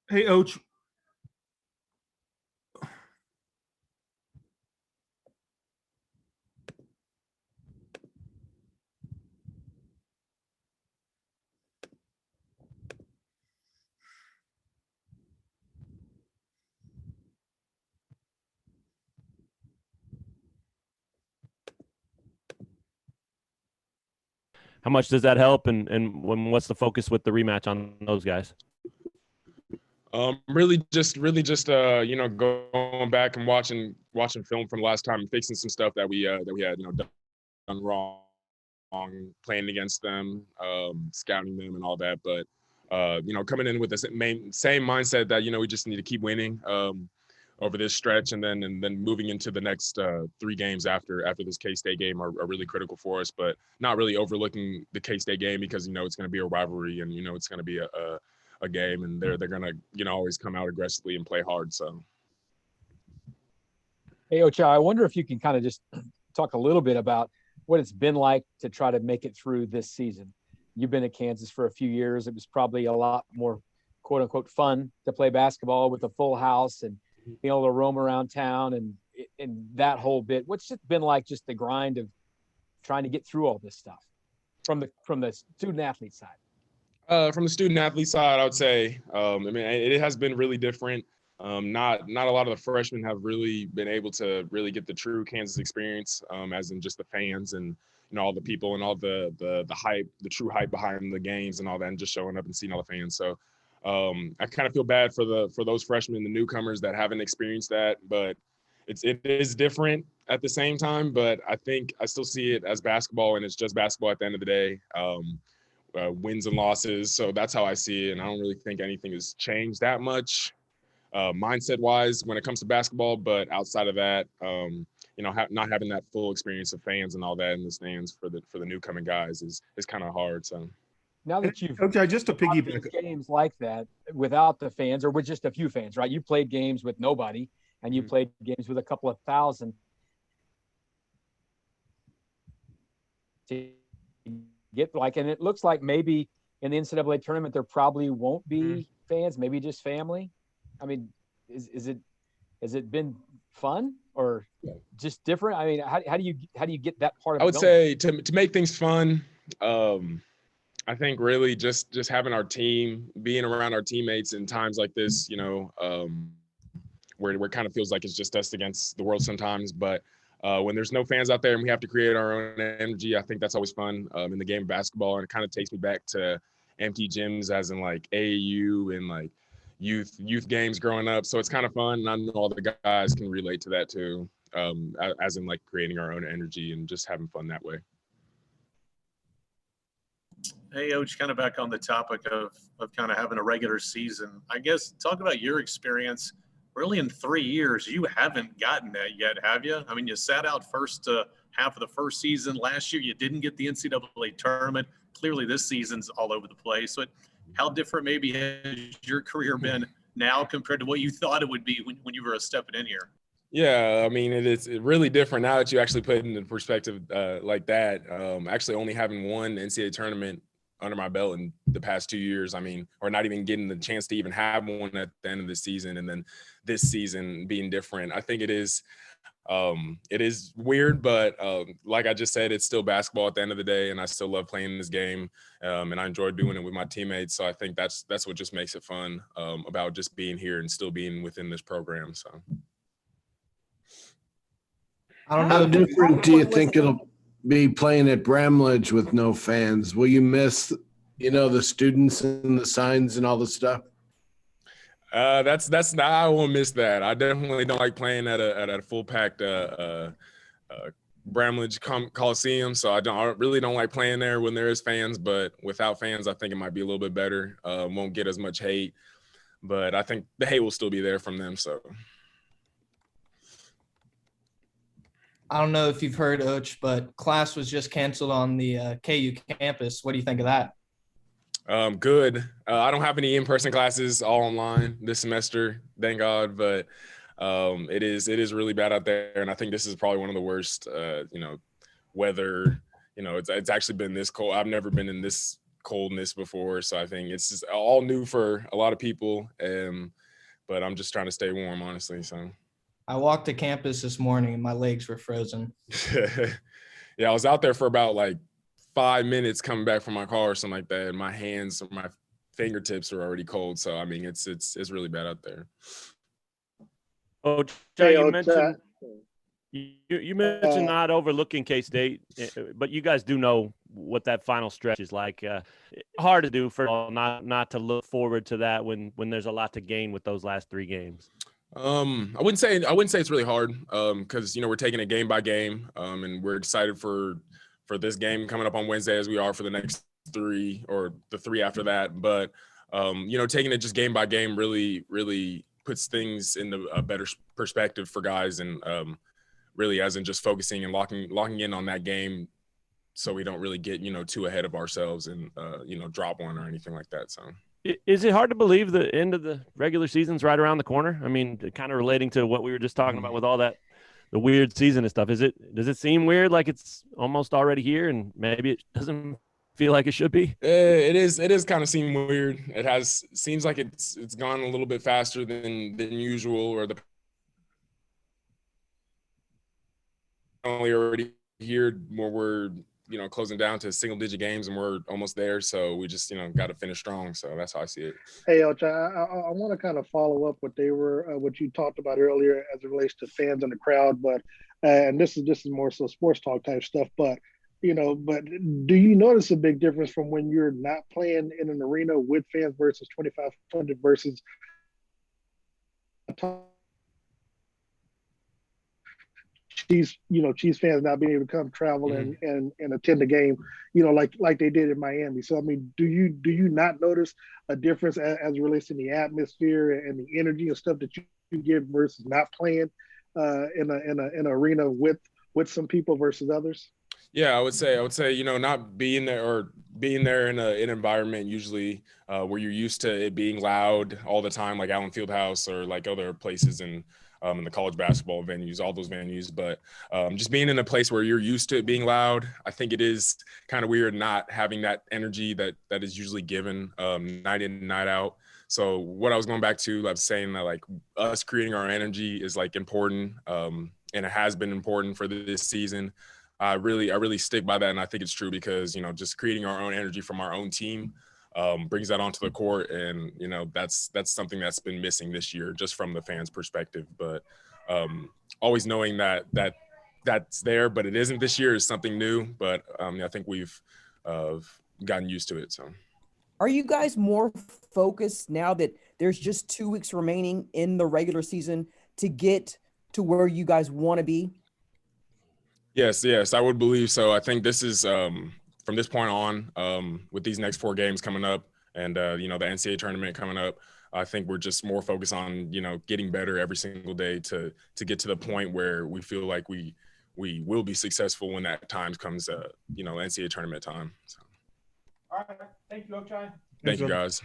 Hey, Och. How much does that help, and what's the focus with the rematch on those guys? Really just going back and watching film from last time and fixing some stuff that we had done wrong, playing against them, scouting them and all that. But coming in with the same mindset that we just need to keep winning over this stretch, and then moving into the next 3 games after this K-State game are really critical for us. But not really overlooking the K-State game, because it's going to be a rivalry, and it's going to be a game, and they're gonna always come out aggressively and play hard. So, hey Ochai, I wonder if you can kind of just talk a little bit about what it's been like to try to make it through this season. You've been at Kansas for a few years. It was probably a lot more quote unquote fun to play basketball with a full house and being able to roam around town and that whole bit. What's it been like, just the grind of trying to get through all this stuff from the student athlete side? From the student athlete side, I would say, it has been really different. Not a lot of the freshmen have really been able to really get the true Kansas experience, as in just the fans and all the people and all the hype, the true hype behind the games and all that, and just showing up and seeing all the fans. So I kind of feel bad for those freshmen, the newcomers that haven't experienced that, but it is different at the same time. But I think I still see it as basketball, and it's just basketball at the end of the day. Wins and losses. So that's how I see it. And I don't really think anything has changed that much mindset wise when it comes to basketball. But outside of that, not having that full experience of fans and all that in the stands for the newcoming guys is kind of hard. So now that you've just to piggyback games like that without the fans, or with just a few fans, right? You played games with nobody, and you played games with a couple of thousand. Get like, and it looks like maybe in the NCAA tournament there probably won't be fans, maybe just family. I mean, has it been fun or just different? I mean, how do you get that part of it? I would say to make things fun, I think really just having our team, being around our teammates in times like this, where it kind of feels like it's just us against the world sometimes. But when there's no fans out there and we have to create our own energy, I think that's always fun in the game of basketball. And it kind of takes me back to empty gyms, as in like AAU and like youth games growing up. So it's kind of fun. And I know all the guys can relate to that too, as in like creating our own energy and just having fun that way. Hey, Och, kind of back on the topic of kind of having a regular season. I guess talk about your experience. Really, in 3 years, you haven't gotten that yet, have you? I mean, you sat out first half of the first season. Last year, you didn't get the NCAA tournament. Clearly, this season's all over the place. So how different maybe has your career been now compared to what you thought it would be when you were stepping in here? Yeah, I mean, it's really different now that you actually put it into perspective like that. Actually only having one NCAA tournament under my belt in the past 2 years, I mean, or not even getting the chance to even have one at the end of the season, and then this season being different. I think it is weird, but like I just said, it's still basketball at the end of the day, and I still love playing this game, and I enjoy doing it with my teammates. So I think that's what just makes it fun about just being here and still being within this program. So I don't know. How different do you think it'll be playing at Bramlage with no fans? Will you miss, the students and the signs and all the stuff? That's not, I won't miss that. I definitely don't like playing at a full packed Bramlage Coliseum. So I really don't like playing there when there is fans, but without fans, I think it might be a little bit better. Won't get as much hate, but I think the hate will still be there from them. So I don't know if you've heard, Och, but class was just canceled on the KU campus. What do you think of that? Good. I don't have any in-person classes, all online this semester, thank God. But it is really bad out there, and I think this is probably one of the worst, weather. It's actually been this cold. I've never been in this coldness before. So I think it's just all new for a lot of people. But I'm just trying to stay warm, honestly. So I walked to campus this morning and my legs were frozen. yeah, I was out there for about like 5 minutes coming back from my car or something like that. And my hands or my fingertips are already cold. So I mean, it's really bad out there. Oh, Hey, you Ochai. mentioned you mentioned not overlooking K-State, but you guys do know what that final stretch is like. Hard to do for all, not to look forward to that when there's a lot to gain with those last 3 games. I wouldn't say it's really hard because we're taking it game by game, and we're excited for this game coming up on Wednesday as we are for the next 3 or the 3 after that. But taking it just game by game really puts things in a better perspective for guys, and really as in just focusing and locking in on that game, so we don't really get too ahead of ourselves and drop one or anything like that. So. Is it hard to believe the end of the regular season's right around the corner? I mean, kind of relating to what we were just talking about with all that, the weird season and stuff. Does it seem weird, like it's almost already here, and maybe it doesn't feel like it should be? It is kind of seem weird. Seems like it's gone a little bit faster than usual, or the only already here where we're closing down to single digit games and we're almost there. So we just, got to finish strong. So that's how I see it. Hey, Ochai, I want to kind of follow up what you talked about earlier as it relates to fans in the crowd, but and this is more so sports talk type stuff. But but do you notice a big difference from when you're not playing in an arena with fans versus 2,500 versus Chiefs fans not being able to come travel and attend the game, like they did in Miami. So I mean, do you not notice a difference as it relates to the atmosphere and the energy and stuff that you give versus not playing in an arena with some people versus others? Yeah, I would say, not being there or being there in an environment usually where you're used to it being loud all the time, like Allen Fieldhouse or like other places in the college basketball venues, all those venues. But just being in a place where you're used to it being loud, I think it is kind of weird not having that energy that is usually given night in and night out. So what I was going back to, I was saying that like us creating our energy is like important, and it has been important for this season. I really stick by that, and I think it's true because just creating our own energy from our own team brings that onto the court, and that's something that's been missing this year, just from the fans' perspective. But always knowing that's there, but it isn't this year is something new. But I think we've gotten used to it. So, are you guys more focused now that there's just 2 weeks remaining in the regular season to get to where you guys want to be? Yes, I would believe so. I think this is from this point on, with these next 4 games coming up and, the NCAA tournament coming up, I think we're just more focused on, getting better every single day to get to the point where we feel like we will be successful when that time comes, NCAA tournament time. So. All right. Thank you, Ochai. Thank you, guys.